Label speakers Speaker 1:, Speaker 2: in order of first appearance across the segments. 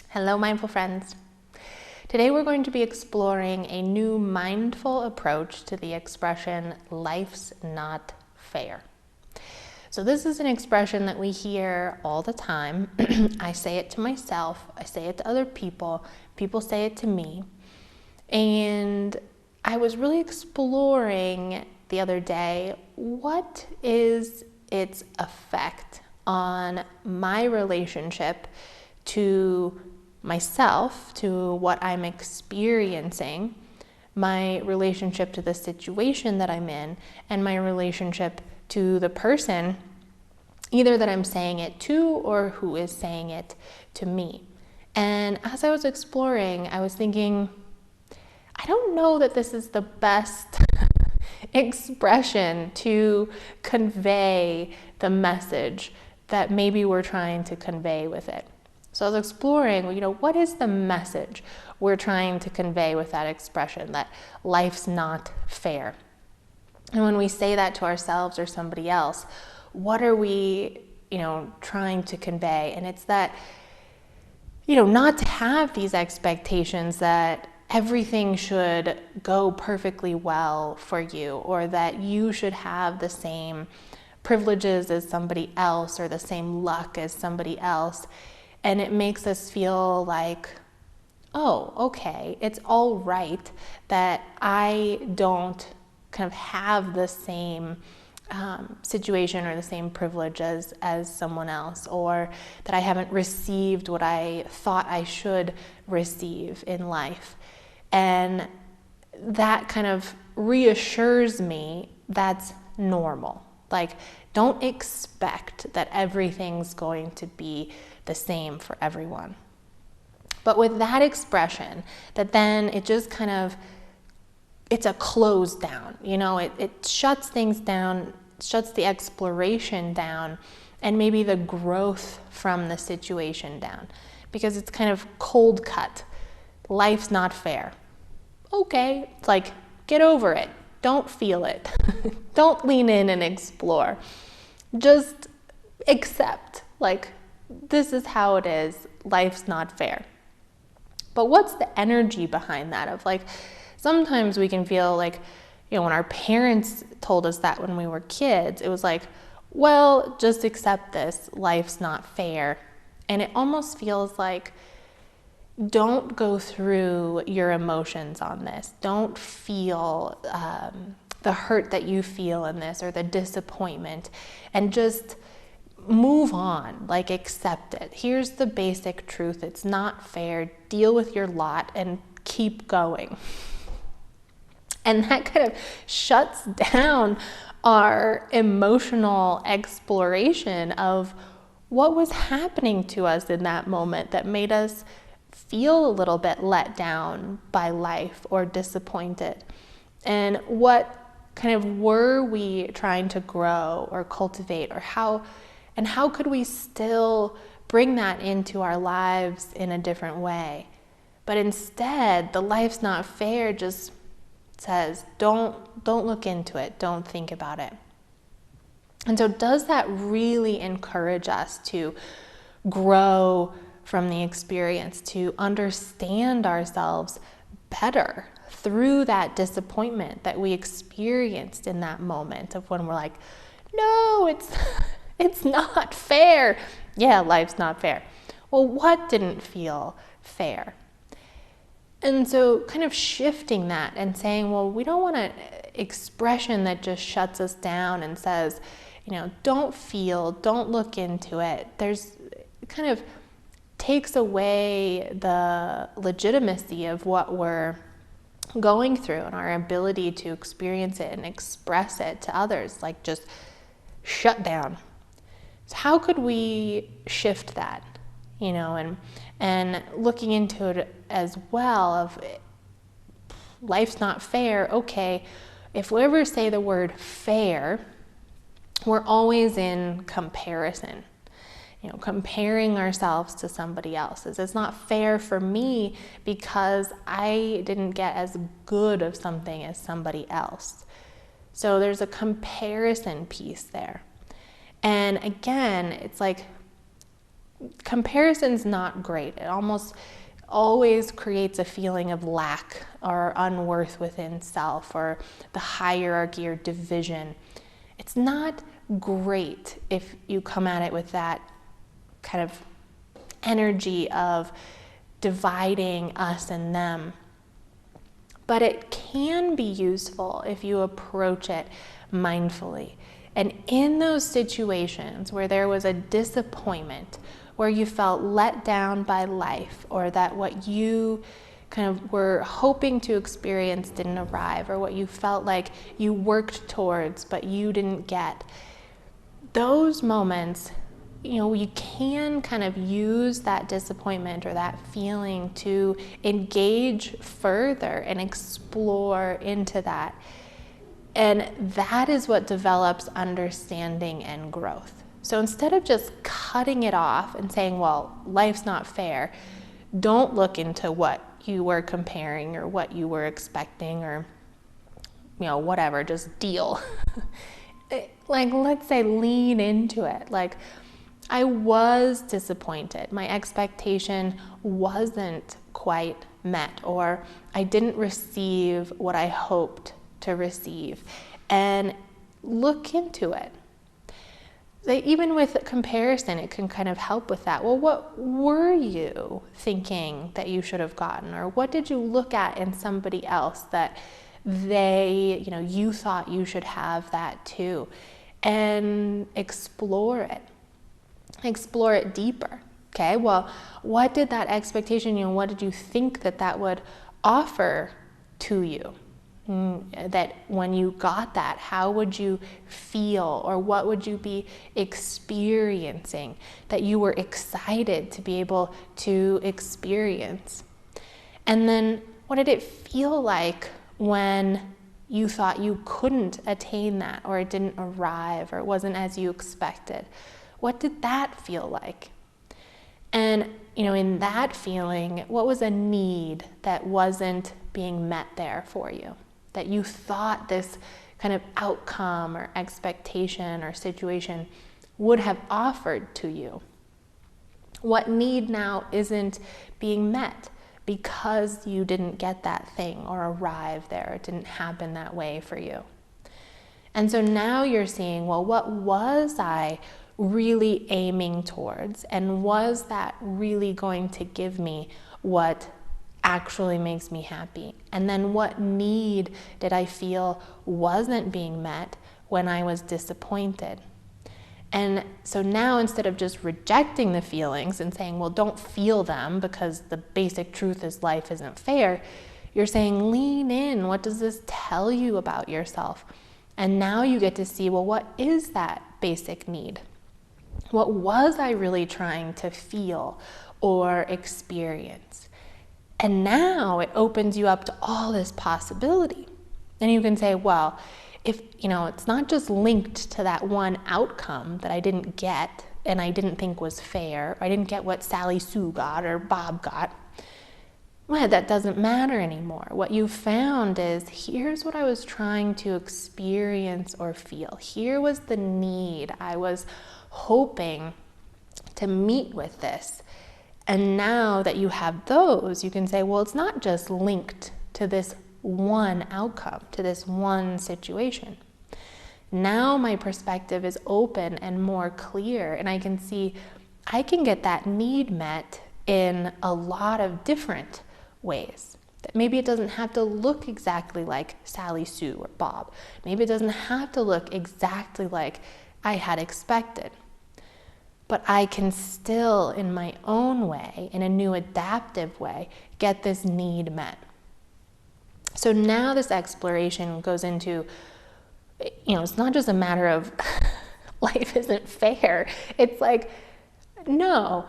Speaker 1: Hello, mindful friends. Today we're going to be exploring a new mindful approach to the expression, life's not fair. So this is an expression that we hear all the time. I say it to myself, I say it to other people, people say it to me. And I was really exploring the other day, what is its effect on my relationship to myself, to what I'm experiencing, my relationship to the situation that I'm in, and my relationship to the person, either that I'm saying it to or who is saying it to me. And as I was exploring, I was thinking, I don't know that this is the best expression to convey the message that maybe we're trying to convey with it. So I was exploring, what is the message we're trying to convey with that expression, that life's not fair? And when we say that to ourselves or somebody else, what are we, trying to convey? And it's that, not to have these expectations that everything should go perfectly well for you, or that you should have the same privileges as somebody else or the same luck as somebody else. And it makes us feel like, oh, okay, it's all right that I don't kind of have the same situation or the same privileges as someone else, or that I haven't received what I thought I should receive in life. And that kind of reassures me that's normal. Like, don't expect that everything's going to be the same for everyone. But with that expression, that then it just kind of, it's a close down, it shuts things down, shuts the exploration down, and maybe the growth from the situation down, because it's kind of cold cut. Life's not fair. Okay, it's like, get over it. Don't feel it. Don't lean in and explore. Just accept, like, this is how it is. Life's not fair. But what's the energy behind that? Of like, sometimes we can feel like, when our parents told us that when we were kids, it was like, well, just accept this. Life's not fair. And it almost feels like, don't go through your emotions on this. Don't feel the hurt that you feel in this, or the disappointment, and just move on, like, accept it. Here's the basic truth. It's not fair. Deal with your lot and keep going. And that kind of shuts down our emotional exploration of what was happening to us in that moment that made us feel a little bit let down by life or disappointed. And what kind of were we trying to grow or cultivate, or how could we still bring that into our lives in a different way? But instead, the life's not fair just says, don't look into it, don't think about it. And so does that really encourage us to grow from the experience, to understand ourselves better through that disappointment that we experienced in that moment of when we're like, no, it's not fair. Yeah, life's not fair. Well, what didn't feel fair? And so kind of shifting that and saying, well, we don't want an expression that just shuts us down and says, don't feel, don't look into it. There's kind of takes away the legitimacy of what we're going through and our ability to experience it and express it to others, like just shut down. So how could we shift that, and looking into it as well of life's not fair. Okay, if we ever say the word fair, we're always in comparison. Comparing ourselves to somebody else's. It's not fair for me because I didn't get as good of something as somebody else. So there's a comparison piece there. And again, it's like comparison's not great. It almost always creates a feeling of lack or unworth within self, or the hierarchy or division. It's not great if you come at it with that kind of energy of dividing us and them. But it can be useful if you approach it mindfully. And in those situations where there was a disappointment, where you felt let down by life, or that what you kind of were hoping to experience didn't arrive, or what you felt like you worked towards but you didn't get, those moments, you can kind of use that disappointment or that feeling to engage further and explore into that. And that is what develops understanding and growth. So instead of just cutting it off and saying, well, life's not fair, don't look into what you were comparing or what you were expecting, or, whatever, just deal. Like, let's say lean into it. Like, I was disappointed. My expectation wasn't quite met, or I didn't receive what I hoped to receive. And look into it. Even with comparison, it can kind of help with that. Well, what were you thinking that you should have gotten? Or what did you look at in somebody else that you thought you should have that too? And explore it. Explore it deeper. Okay, well, what did that expectation, what did you think that would offer to you? That when you got that, how would you feel, or what would you be experiencing that you were excited to be able to experience? And then what did it feel like when you thought you couldn't attain that, or it didn't arrive, or it wasn't as you expected? What did that feel like? And in that feeling, what was a need that wasn't being met there for you, that you thought this kind of outcome or expectation or situation would have offered to you? What need now isn't being met because you didn't get that thing or arrive there? It didn't happen that way for you. And so now you're seeing, well, what was I really aiming towards? And was that really going to give me what actually makes me happy? And then what need did I feel wasn't being met when I was disappointed? And so now, instead of just rejecting the feelings and saying, well, don't feel them because the basic truth is life isn't fair, you're saying, lean in. What does this tell you about yourself? And now you get to see, well, what is that basic need? What was I really trying to feel or experience? And now it opens you up to all this possibility. And you can say, well, if, it's not just linked to that one outcome that I didn't get and I didn't think was fair, or I didn't get what Sally Sue got or Bob got, well, that doesn't matter anymore. What you found is, here's what I was trying to experience or feel. Here was the need I was hoping to meet with this. And now that you have those, you can say, well, it's not just linked to this one outcome, to this one situation. Now my perspective is open and more clear, and I can see I can get that need met in a lot of different ways. That maybe it doesn't have to look exactly like Sally Sue or Bob. Maybe it doesn't have to look exactly like I had expected. But I can still, in my own way, in a new adaptive way, get this need met. So now this exploration goes into, it's not just a matter of life isn't fair. It's like, no,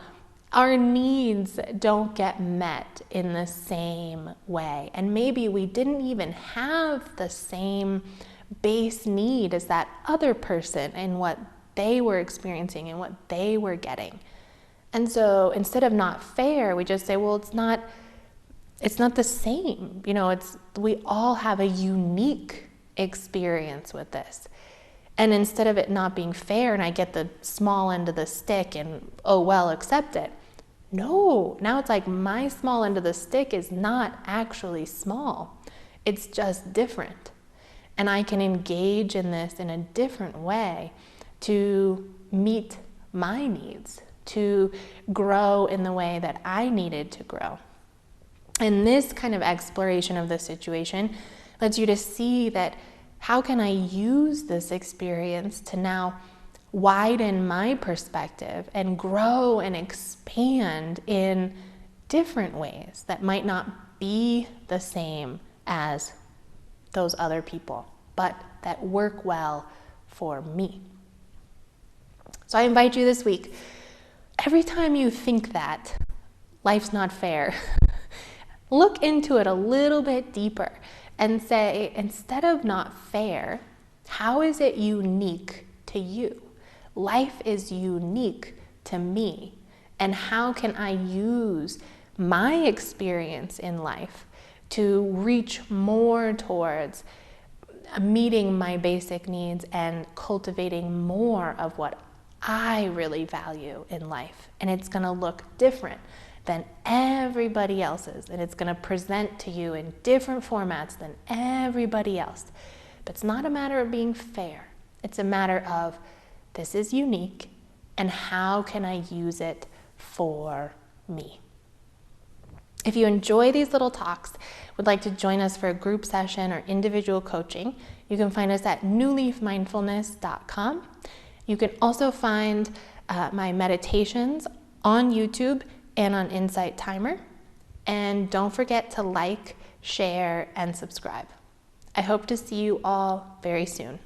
Speaker 1: our needs don't get met in the same way. And maybe we didn't even have the same base need as that other person and what they were experiencing and what they were getting. And so instead of not fair, we just say, well, it's not the same. We all have a unique experience with this. And instead of it not being fair and I get the small end of the stick and, oh, well, accept it. No, now it's like my small end of the stick is not actually small. It's just different. And I can engage in this in a different way to meet my needs, to grow in the way that I needed to grow. And this kind of exploration of the situation lets you to see that how can I use this experience to now widen my perspective and grow and expand in different ways that might not be the same as those other people, but that work well for me. So I invite you this week, every time you think that life's not fair, look into it a little bit deeper and say, instead of not fair, how is it unique to you? Life is unique to me. And how can I use my experience in life to reach more towards meeting my basic needs and cultivating more of what I really value in life? And it's going to look different than everybody else's, and it's going to present to you in different formats than everybody else. But it's not a matter of being fair. It's a matter of, this is unique, and how can I use it for me? If you enjoy these little talks, would like to join us for a group session or individual coaching, you can find us at newleafmindfulness.com. You can also find my meditations on YouTube and on Insight Timer. And don't forget to like, share, and subscribe. I hope to see you all very soon.